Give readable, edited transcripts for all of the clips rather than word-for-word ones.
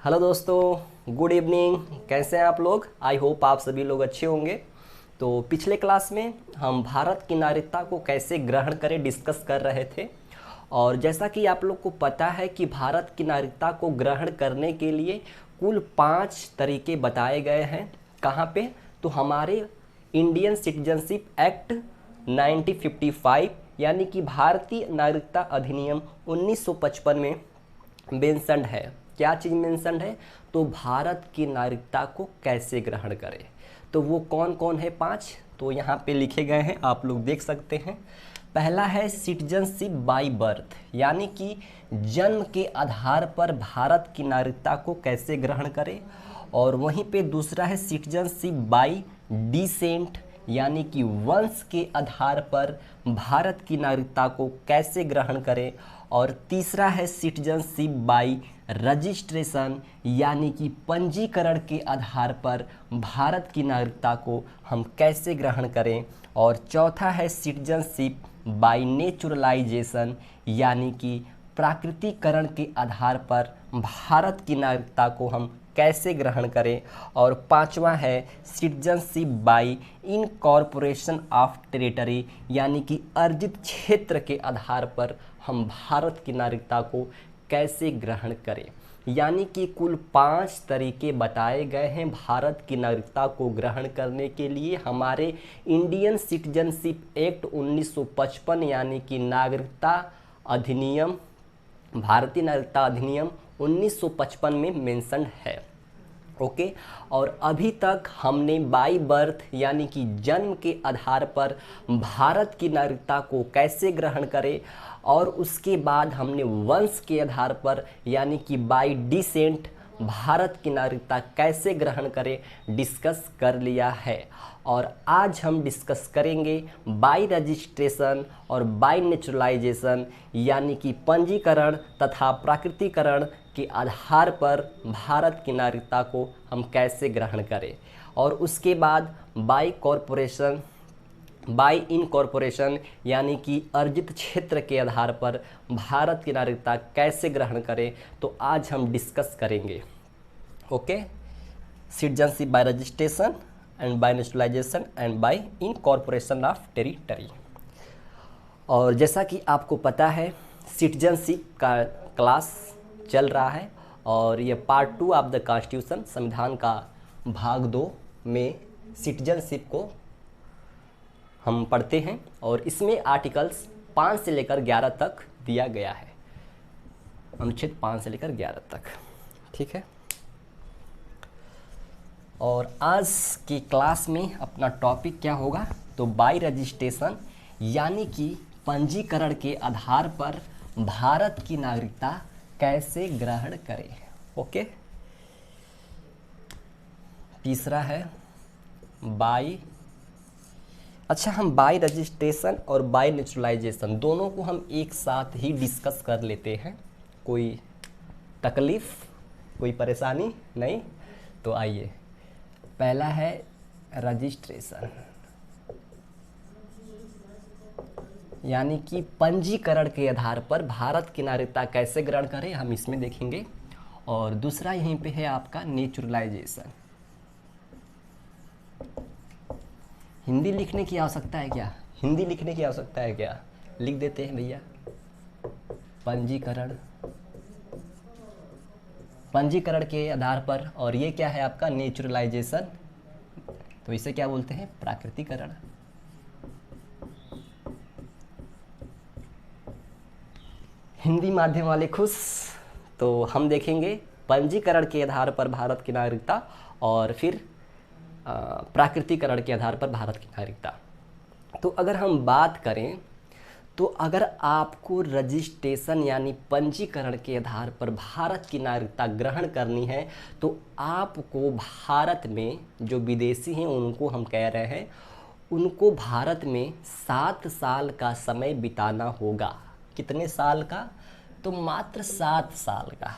Hello दोस्तों, good evening. कैसे हैं आप लोग? आई होप आप सभी लोग अच्छे होंगे। तो पिछले क्लास में हम भारत की नागरिकता को कैसे ग्रहण करें डिस्कस कर रहे थे। और जैसा कि आप लोग को पता है कि भारत की नागरिकता को ग्रहण करने के लिए कुल 5 तरीके बताए गए हैं। कहाँ पे? तो हमारे इंडियन सिटीजनशिप एक्ट 1955 यानी कि भारतीय नागरिकता अधिनियम 1955 में मेंशन्ड है। क्या चीज़ मेंशन्ड है? तो भारत की नागरिकता को कैसे ग्रहण करें। तो वो कौन कौन है 5? तो यहाँ पे लिखे गए हैं, आप लोग देख सकते हैं। पहला है सिटीजनशिप बाय बर्थ, यानी कि जन्म के आधार पर भारत की नागरिकता को कैसे ग्रहण करें। और वहीं पे दूसरा है सिटीजनशिप बाय डिसेंट, यानी कि वंश के आधार पर भारत की नागरिकता को कैसे ग्रहण करें। और तीसरा है सिटीजनशिप बाय रजिस्ट्रेशन, यानी कि पंजीकरण के आधार पर भारत की नागरिकता को हम कैसे ग्रहण करें। और चौथा है सिटीजनशिप बाय नेचुरलाइजेशन, यानी कि प्राकृतिकरण के आधार पर भारत की नागरिकता को हम कैसे ग्रहण करें। और पांचवा है citizenship by incorporation of territory, यानी कि अर्जित क्षेत्र के आधार पर हम भारत की नागरिकता को कैसे ग्रहण करें। यानी कि कुल 5 तरीके बताए गए हैं भारत की नागरिकता को ग्रहण करने के लिए हमारे इंडियन सिटीजनशिप एक्ट 1955 यानी कि नागरिकता अधिनियम, भारतीय नागरिकता अधिनियम 1955 में मेंशन है। ओके। और अभी तक हमने बाय बर्थ यानी कि जन्म के आधार पर भारत की नागरिकता को कैसे ग्रहण करें, और उसके बाद हमने वंश के आधार पर यानी कि बाय डिसेंट भारत की नागरिकता कैसे ग्रहण करें डिस्कस कर लिया है। और आज हम डिस्कस करेंगे बाय रजिस्ट्रेशन और बाय नेचुरलाइजेशन, यानी कि पंजीकरण तथा प्राकृतिकरण के आधार पर भारत की नागरिकता को हम कैसे ग्रहण करें। और उसके बाद बाय कॉरपोरेशन, बाय इनकॉर्पोरेशन, यानी कि अर्जित क्षेत्र के आधार पर भारत की नागरिकता कैसे ग्रहण करें। तो आज हम डिस्कस करेंगे। Okay. Citizenship by registration and bye naturalisation and bye incorporation of territory. और जैसा कि आपको पता है सिटीजनशिप का क्लास चल रहा है और ये पार्ट 2 ऑफ द कॉन्स्टिट्यूशन, संविधान का भाग 2 में सिटीजनशिप को हम पढ़ते हैं। और इसमें आर्टिकल्स 5 से लेकर 11 तक दिया गया है, अनुच्छेद 5 से लेकर 11 तक। ठीक है। और आज की क्लास में अपना टॉपिक क्या होगा? तो बाय रजिस्ट्रेशन, यानी कि पंजीकरण के आधार पर भारत की नागरिकता कैसे ग्रहण करें। ओके। तीसरा है बाय, अच्छा हम बाय रजिस्ट्रेशन और बाय नेचुरलाइजेशन दोनों को हम एक साथ ही डिस्कस कर लेते हैं। कोई तकलीफ, कोई परेशानी नहीं? तो आइए, पहला है रजिस्ट्रेशन, यानी कि पंजीकरण के आधार पर भारत की नागरिकता कैसे ग्रहण करें, हम इसमें देखेंगे। और दूसरा यहीं पे है आपका नेचुरलाइजेशन। हिंदी लिखने की आवश्यकता है क्या? हिंदी लिखने की आवश्यकता है क्या? लिख देते हैं भैया। पंजीकरण, पंजीकरण के आधार पर। और ये क्या है आपका? नेचुरलाइजेशन। तो इसे क्या बोलते हैं? प्राकृतिकरण। हिंदी माध्यम वाले खुश। तो हम देखेंगे पंजीकरण के आधार पर भारत की नागरिकता और फिर प्राकृतिकरण के आधार पर भारत की नागरिकता। तो अगर हम बात करें तो अगर आपको रजिस्ट्रेशन यानी पंजीकरण के आधार पर भारत की नागरिकता ग्रहण करनी है तो आपको भारत में जो विदेशी हैं उनको हम कह रहे हैं, उनको भारत में 7 साल का समय बिताना होगा। कितने साल का? तो मात्र 7 साल का।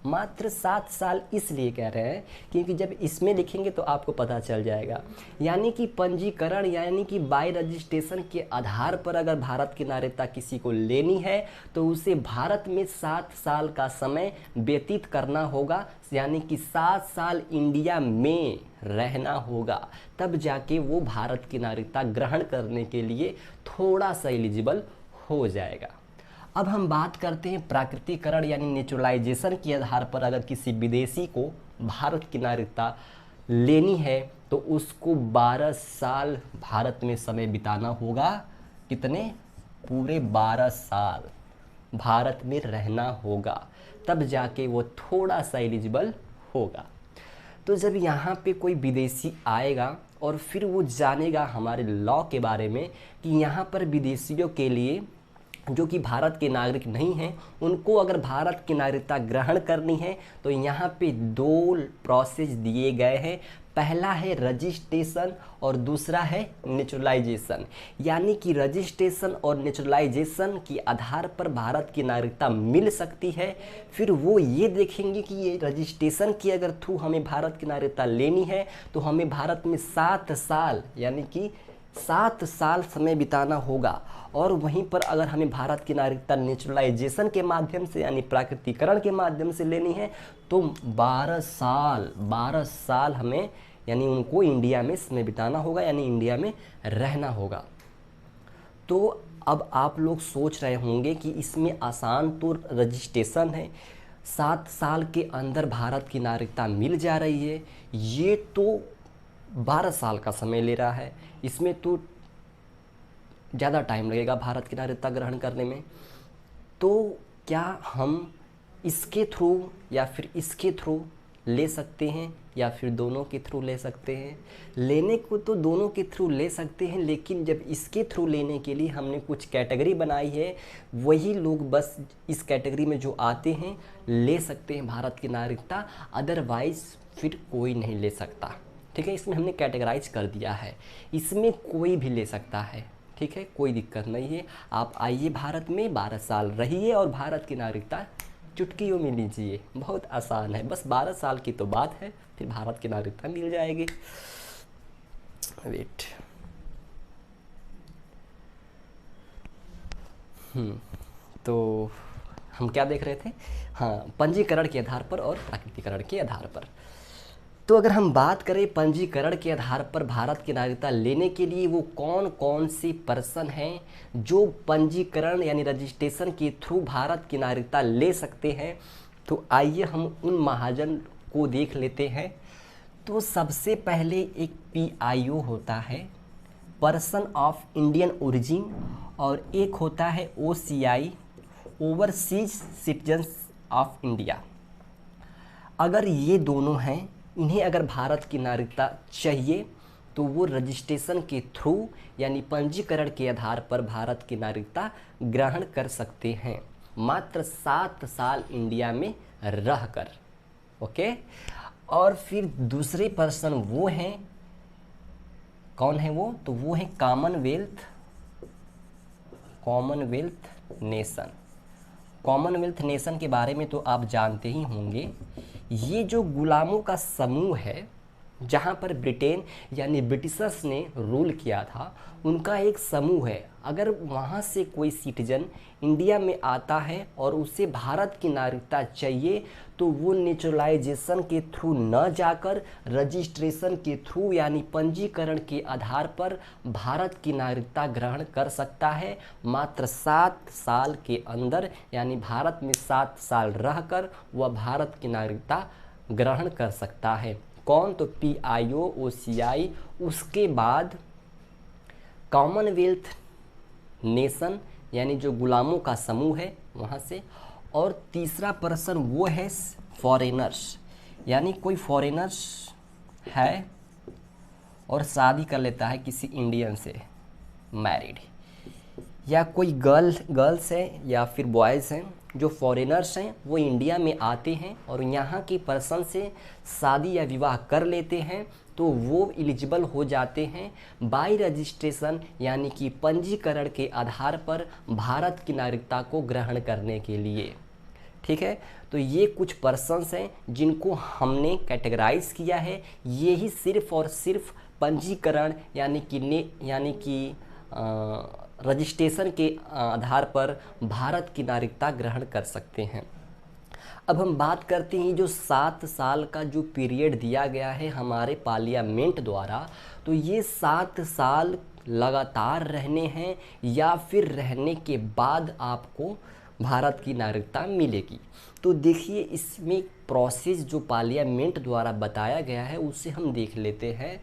मात्र 7 साल इसलिए कह रहे हैं क्योंकि जब इसमें लिखेंगे तो आपको पता चल जाएगा। यानी कि पंजीकरण यानी कि बाय रजिस्ट्रेशन के आधार पर अगर भारत की नागरिकता किसी को लेनी है तो उसे भारत में 7 साल का समय व्यतीत करना होगा, यानी कि 7 साल इंडिया में रहना होगा, तब जाके वो भारत की नागरिकता ग्रहण करने के लिए थोड़ा सा एलिजिबल हो जाएगा। अब हम बात करते हैं प्राकृतिकरण यानी नेचुरलाइजेशन के आधार पर अगर किसी विदेशी को भारत की नागरिकता लेनी है तो उसको 12 साल भारत में समय बिताना होगा। कितने? पूरे 12 साल भारत में रहना होगा, तब जाके वो थोड़ा सा एलिजिबल होगा। तो जब यहाँ पे कोई विदेशी आएगा और फिर वो जानेगा हमारे लॉ के बारे में कि यहाँ पर विदेशियों के लिए जो कि भारत के नागरिक नहीं हैं उनको अगर भारत की नागरिकता ग्रहण करनी है तो यहाँ पे 2 प्रोसेस दिए गए हैं। पहला है रजिस्ट्रेशन और दूसरा है नेचुरलाइजेशन। यानी कि रजिस्ट्रेशन और नेचुरलाइजेशन के आधार पर भारत की नागरिकता मिल सकती है। फिर वो ये देखेंगे कि ये रजिस्ट्रेशन के अगर थ्रू हमें भारत की नागरिकता लेनी है तो हमें भारत में 7 साल यानी कि 7 साल समय बिताना होगा, और वहीं पर अगर हमें भारत की नागरिकता नेचुरलाइजेशन के माध्यम से यानी प्राकृतिकरण के माध्यम से लेनी है तो 12 साल हमें यानी उनको इंडिया में समय बिताना होगा, यानी इंडिया में रहना होगा। तो अब आप लोग सोच रहे होंगे कि इसमें आसान तो रजिस्ट्रेशन है, 7 साल के अंदर भारत की नागरिकता मिल जा रही है, ये तो 12 साल का समय ले रहा है, इसमें तो ज़्यादा टाइम लगेगा भारत की नागरिकता ग्रहण करने में। तो क्या हम इसके थ्रू या फिर इसके थ्रू ले सकते हैं या फिर दोनों के थ्रू ले सकते हैं? लेने को तो दोनों के थ्रू ले सकते हैं, लेकिन जब इसके थ्रू लेने के लिए हमने कुछ कैटेगरी बनाई है, वही लोग बस इस कैटेगरी में जो आते हैं ले सकते हैं भारत की नागरिकता, अदरवाइज़ फिर कोई नहीं ले सकता। ठीक है, इसमें हमने कैटेगराइज कर दिया है, इसमें कोई भी ले सकता है। ठीक है, कोई दिक्कत नहीं है। आप आइए भारत में 12 साल रहिए और भारत की नागरिकता चुटकियों में लीजिए, बहुत आसान है, बस 12 साल की तो बात है, फिर भारत की नागरिकता मिल जाएगी। वेट तो हम क्या देख रहे थे? हाँ, पंजीकरण के आधार पर और प्राकृतिकरण के आधार पर। तो अगर हम बात करें पंजीकरण के आधार पर भारत की नागरिकता लेने के लिए वो कौन कौन सी पर्सन हैं जो पंजीकरण यानी रजिस्ट्रेशन के थ्रू भारत की नागरिकता ले सकते हैं, तो आइए हम उन महाजन को देख लेते हैं। तो सबसे पहले एक PIO होता है, पर्सन ऑफ इंडियन ओरिजिन, और एक होता है OCI, overseas citizens of India. अगर ये दोनों हैं, इन्हें अगर भारत की नागरिकता चाहिए तो वो रजिस्ट्रेशन के थ्रू यानी पंजीकरण के आधार पर भारत की नागरिकता ग्रहण कर सकते हैं, मात्र 7 साल इंडिया में रहकर। ओके, और फिर दूसरे पर्सन वो हैं, कौन है वो? तो वो है कॉमनवेल्थ नेशन। कॉमनवेल्थ नेशन के बारे में तो आप जानते ही होंगे। ये जो गुलामों का समूह है जहाँ पर ब्रिटेन यानी ब्रिटिशर्स ने रूल किया था, उनका एक समूह है। अगर वहाँ से कोई सिटीजन इंडिया में आता है और उसे भारत की नागरिकता चाहिए तो वो नेचुरलाइजेशन के थ्रू न जाकर रजिस्ट्रेशन के थ्रू यानी पंजीकरण के आधार पर भारत की नागरिकता ग्रहण कर सकता है, मात्र 7 साल के अंदर, यानी भारत में 7 साल रहकर वह भारत की नागरिकता ग्रहण कर सकता है। कौन? तो PIO, OCI, उसके बाद कॉमनवेल्थ नेशन यानी जो गुलामों का समूह है वहाँ से, और तीसरा पर्सन वो है फॉरेनर्स, यानी कोई फॉरेनर्स है और शादी कर लेता है किसी इंडियन से, मैरिड, या कोई गर्ल्स हैं या फिर बॉयज़ हैं जो फॉरेनर्स हैं, वो इंडिया में आते हैं और यहाँ की पर्सन से शादी या विवाह कर लेते हैं, तो वो एलिजिबल हो जाते हैं बाय रजिस्ट्रेशन यानी कि पंजीकरण के आधार पर भारत की नागरिकता को ग्रहण करने के लिए। ठीक है। तो ये कुछ पर्सन्स हैं जिनको हमने कैटेगराइज किया है, ये ही सिर्फ और सिर्फ पंजीकरण यानी कि रजिस्ट्रेशन के आधार पर भारत की नागरिकता ग्रहण कर सकते हैं। अब हम बात करते हैं जो 7 साल का जो पीरियड दिया गया है हमारे पार्लियामेंट द्वारा, तो ये 7 साल लगातार रहने हैं या फिर रहने के बाद आपको भारत की नागरिकता मिलेगी। तो देखिए इसमें प्रोसेस जो पार्लियामेंट द्वारा बताया गया है उसे हम देख लेते हैं।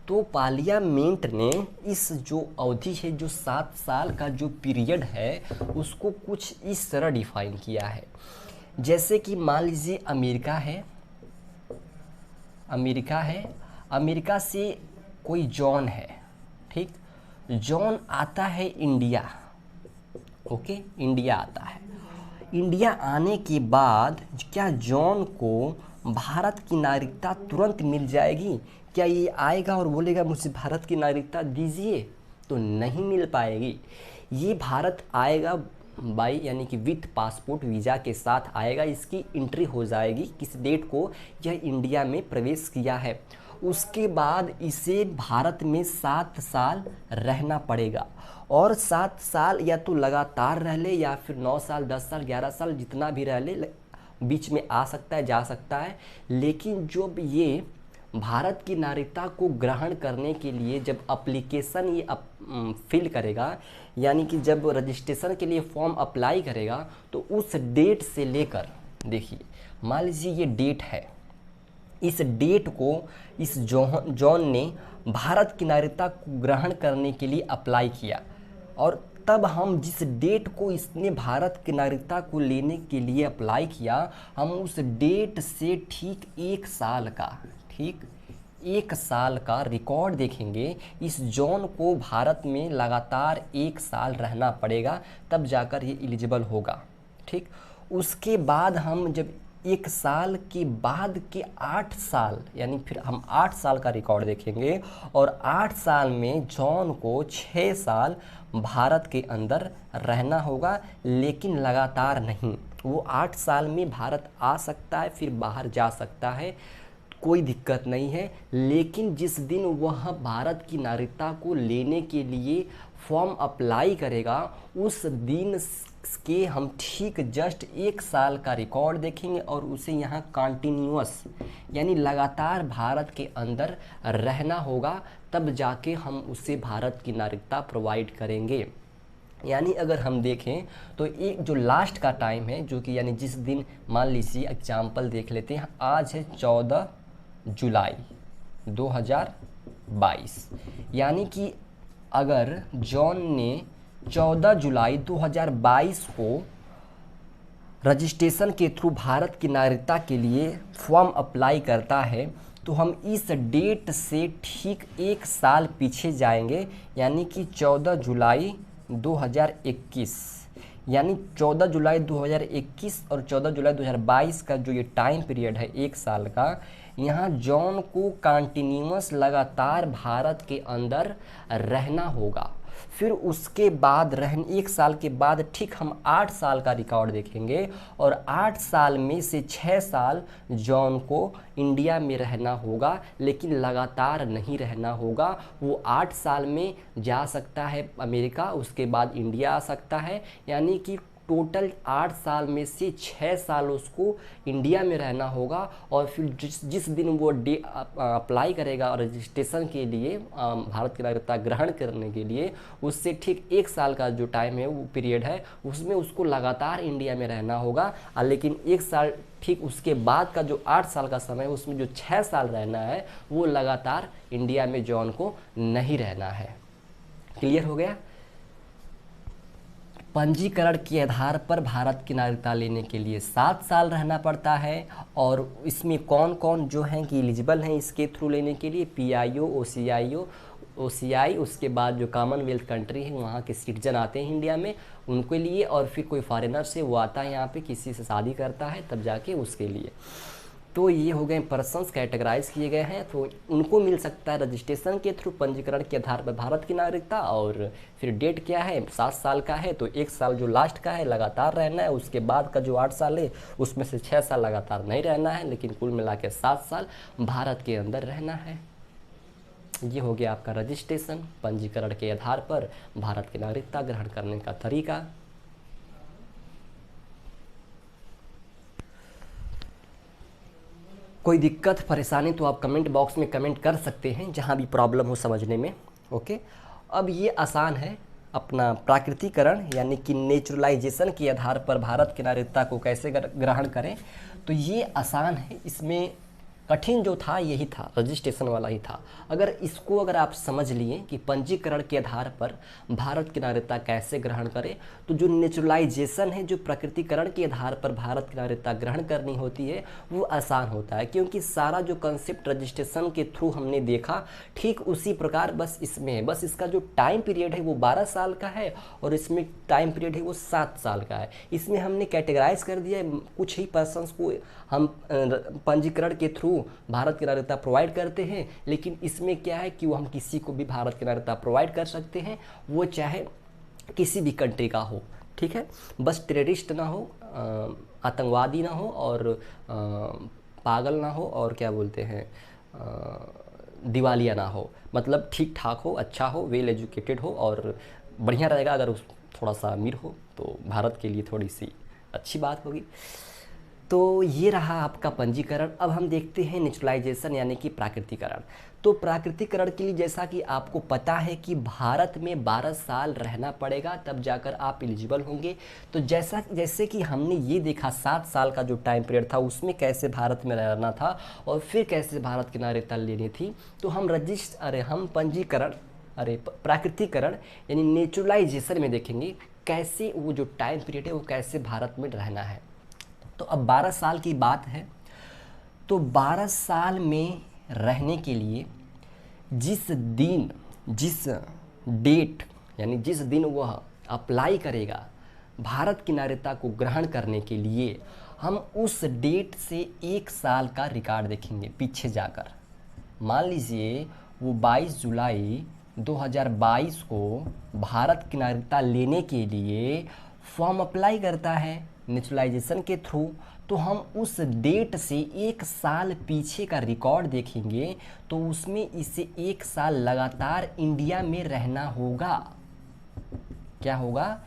तो पार्लियामेंट ने इस जो अवधि है, जो 7 साल का जो पीरियड है, उसको कुछ इस तरह डिफाइन किया है। जैसे कि मान लीजिए अमेरिका से कोई जॉन है, ठीक, जॉन आता है इंडिया, ओके, इंडिया आता है। इंडिया आने के बाद क्या जॉन को भारत की नागरिकता तुरंत मिल जाएगी? क्या ये आएगा और बोलेगा मुझे भारत की नागरिकता दीजिए? तो नहीं मिल पाएगी। ये भारत आएगा बाई यानी कि विथ पासपोर्ट वीज़ा के साथ आएगा, इसकी एंट्री हो जाएगी किस डेट को यह इंडिया में प्रवेश किया है। उसके बाद इसे भारत में 7 साल रहना पड़ेगा, और 7 साल या तो लगातार रह ले या फिर 9 साल 10 साल 11 साल जितना भी रह ले, बीच में आ सकता है, जा सकता है। लेकिन जब ये भारत की नागरिकता को ग्रहण करने के लिए जब एप्लीकेशन ये फिल करेगा, यानी कि जब रजिस्ट्रेशन के लिए फॉर्म अप्लाई करेगा, तो उस डेट से लेकर, देखिए मान लीजिए ये डेट है, इस डेट को इस जॉन ने भारत की नागरिकता को ग्रहण करने के लिए अप्लाई किया, और तब हम जिस डेट को इसने भारत की नागरिकता को लेने के लिए अप्लाई किया, हम उस डेट से ठीक 1 साल का रिकॉर्ड देखेंगे। इस जॉन को भारत में लगातार 1 साल रहना पड़ेगा, तब जाकर ये एलिजिबल होगा, ठीक। उसके बाद हम जब 1 साल के बाद के 8 साल, यानी फिर हम 8 साल का रिकॉर्ड देखेंगे, और 8 साल में जॉन को 6 साल भारत के अंदर रहना होगा, लेकिन लगातार नहीं। वो 8 साल में भारत आ सकता है, फिर बाहर जा सकता है, कोई दिक्कत नहीं है। लेकिन जिस दिन वह भारत की नागरिकता को लेने के लिए फॉर्म अप्लाई करेगा, उस दिन के हम ठीक जस्ट 1 साल का रिकॉर्ड देखेंगे, और उसे यहाँ कंटिन्यूअस यानी लगातार भारत के अंदर रहना होगा, तब जाके हम उसे भारत की नागरिकता प्रोवाइड करेंगे। यानी अगर हम देखें तो एक जो लास्ट का टाइम है, जो कि यानी जिस दिन, मान लीजिए एग्जाम्पल देख लेते हैं, आज है 14 जुलाई 2022, यानी कि अगर जॉन ने 14 जुलाई 2022 को रजिस्ट्रेशन के थ्रू भारत की नागरिकता के लिए फॉर्म अप्लाई करता है, तो हम इस डेट से ठीक 1 साल पीछे जाएंगे, यानी कि 14 जुलाई 2021, यानी 14 जुलाई 2021 और 14 जुलाई 2022 का जो ये टाइम पीरियड है 1 साल का, यहाँ जॉन को कंटिन्यूअस लगातार भारत के अंदर रहना होगा। फिर उसके बाद 1 साल के बाद ठीक हम 8 साल का रिकॉर्ड देखेंगे, और 8 साल में से 6 साल जॉन को इंडिया में रहना होगा, लेकिन लगातार नहीं रहना होगा। वो 8 साल में जा सकता है अमेरिका, उसके बाद इंडिया आ सकता है, यानी कि टोटल 8 साल में से 6 साल उसको इंडिया में रहना होगा। और फिर जिस दिन वो अप्लाई करेगा रजिस्ट्रेशन के लिए, भारत की नागरिकता ग्रहण करने के लिए, उससे ठीक 1 साल का जो टाइम है, वो पीरियड है, उसमें उसको लगातार इंडिया में रहना होगा। लेकिन 1 साल ठीक उसके बाद का जो 8 साल का समय है, उसमें जो 6 साल रहना है, वो लगातार इंडिया में जॉन को नहीं रहना है। क्लियर हो गया? पंजीकरण के आधार पर भारत की नागरिकता लेने के लिए 7 साल रहना पड़ता है, और इसमें कौन कौन जो हैं कि एलिजिबल हैं इसके थ्रू लेने के लिए? PIO, OCI, उसके बाद जो कॉमनवेल्थ कंट्री है वहाँ के सिटीजन आते हैं इंडिया में, उनके लिए, और फिर कोई फॉरेनर से वो आता है यहाँ पे, किसी से शादी करता है, तब जाके उसके लिए। तो ये हो गए पर्सन्स कैटेगराइज किए गए हैं, तो उनको मिल सकता है रजिस्ट्रेशन के थ्रू पंजीकरण के आधार पर भारत की नागरिकता। और फिर डेट क्या है, 7 साल का है, तो 1 साल जो लास्ट का है लगातार रहना है, उसके बाद का जो 8 साल है उसमें से 6 साल लगातार नहीं रहना है, लेकिन कुल मिला के 7 साल भारत के अंदर रहना है। ये हो गया आपका रजिस्ट्रेशन, पंजीकरण के आधार पर भारत की नागरिकता ग्रहण करने का तरीका। कोई दिक्कत परेशानी तो आप कमेंट बॉक्स में कमेंट कर सकते हैं, जहाँ भी प्रॉब्लम हो समझने में। ओके, अब ये आसान है, अपना प्राकृतिकरण यानी कि नेचुरलाइजेशन के आधार पर भारत की नागरिकता को कैसे ग्रहण करें, तो ये आसान है। इसमें कठिन जो था यही था, रजिस्ट्रेशन वाला ही था। अगर आप समझ लिए कि पंजीकरण के आधार पर भारत की नागरिकता कैसे ग्रहण करें, तो जो नेचुरलाइजेशन है, जो प्रकृतिकरण के आधार पर भारत की नागरिकता ग्रहण करनी होती है, वो आसान होता है, क्योंकि सारा जो कंसेप्ट रजिस्ट्रेशन के थ्रू हमने देखा ठीक उसी प्रकार बस इसमें है। बस इसका जो टाइम पीरियड है वो 12 साल का है और इसमें टाइम पीरियड है वो 7 साल का है। इसमें हमने कैटेगराइज कर दिया है, कुछ ही पर्सन्स को हम पंजीकरण के थ्रू भारत की नागरिकता प्रोवाइड करते हैं, लेकिन इसमें क्या है कि वो हम किसी को भी भारत की नागरिकता प्रोवाइड कर सकते हैं, वो चाहे किसी भी कंट्री का हो। ठीक है, बस टेररिस्ट ना हो, आतंकवादी ना हो, और पागल ना हो, और क्या बोलते हैं, दिवालिया ना हो, मतलब ठीक ठाक हो, अच्छा हो, वेल एजुकेटेड हो, और बढ़िया रहेगा अगर उस थोड़ा सा अमीर हो, तो भारत के लिए थोड़ी सी अच्छी बात होगी। तो ये रहा आपका पंजीकरण। अब हम देखते हैं नेचुरलाइजेशन यानी कि प्राकृतिकरण। तो प्राकृतिकरण के लिए जैसा कि आपको पता है कि भारत में 12 साल रहना पड़ेगा, तब जाकर आप एलिजिबल होंगे। तो जैसे कि हमने ये देखा 7 साल का जो टाइम पीरियड था उसमें कैसे भारत में रहना था और फिर कैसे भारत की नागरिकता लेनी थी, तो हम प्राकृतिकरण यानी नेचुरलाइजेशन में देखेंगे कैसे वो जो टाइम पीरियड है वो कैसे भारत में रहना है। तो अब 12 साल की बात है, तो 12 साल में रहने के लिए जिस डेट यानी जिस दिन वह अप्लाई करेगा भारत की नागरिकता को ग्रहण करने के लिए, हम उस डेट से 1 साल का रिकॉर्ड देखेंगे पीछे जाकर। मान लीजिए वो 22 जुलाई 2022 को भारत की नागरिकता लेने के लिए फॉर्म अप्लाई करता है नेचुरलाइजेशन के थ्रू, तो हम उस डेट से 1 साल पीछे का रिकॉर्ड देखेंगे, तो उसमें इसे 1 साल लगातार इंडिया में रहना होगा। क्या होगा?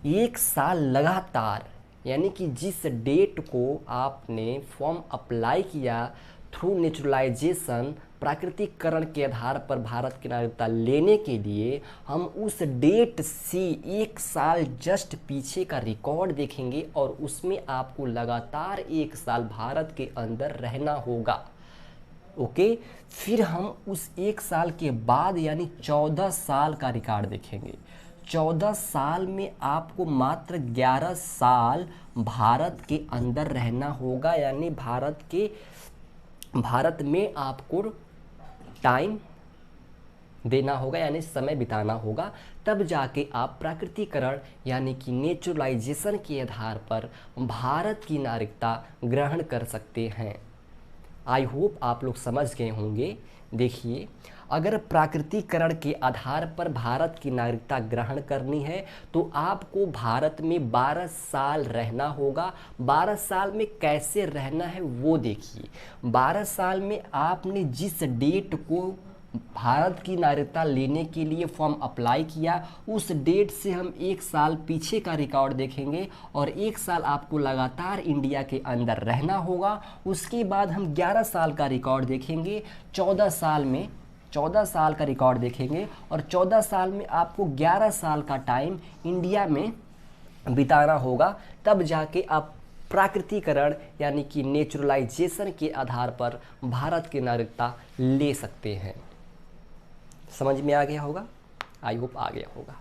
1 साल लगातार, यानी कि जिस डेट को आपने फॉर्म अप्लाई किया थ्रू नेचुरलाइजेशन प्राकृतिकरण के आधार पर भारत की नागरिकता लेने के लिए, हम उस डेट से 1 साल जस्ट पीछे का रिकॉर्ड देखेंगे और उसमें आपको लगातार 1 साल भारत के अंदर रहना होगा। ओके, फिर हम उस 1 साल के बाद यानी 14 साल का रिकॉर्ड देखेंगे। 14 साल में आपको मात्र 11 साल भारत के अंदर रहना होगा, यानी भारत में आपको टाइम देना होगा, यानी समय बिताना होगा, तब जाके आप प्राकृतिकरण यानी कि नेचुरलाइजेशन के आधार पर भारत की नागरिकता ग्रहण कर सकते हैं। आई होप आप लोग समझ गए होंगे। देखिए, अगर प्राकृतिकरण के आधार पर भारत की नागरिकता ग्रहण करनी है तो आपको भारत में 12 साल रहना होगा। 12 साल में कैसे रहना है वो देखिए। 12 साल में आपने जिस डेट को भारत की नागरिकता लेने के लिए फॉर्म अप्लाई किया, उस डेट से हम 1 साल पीछे का रिकॉर्ड देखेंगे और 1 साल आपको लगातार इंडिया के अंदर रहना होगा। उसके बाद हम 11 साल का रिकॉर्ड देखेंगे, 14 साल का रिकॉर्ड देखेंगे और 14 साल में आपको 11 साल का टाइम इंडिया में बिताना होगा, तब जाके आप प्राकृतिकरण यानी कि नेचुरलाइजेशन के आधार पर भारत की नागरिकता ले सकते हैं। समझ में आ गया होगा? आई होप आ गया होगा।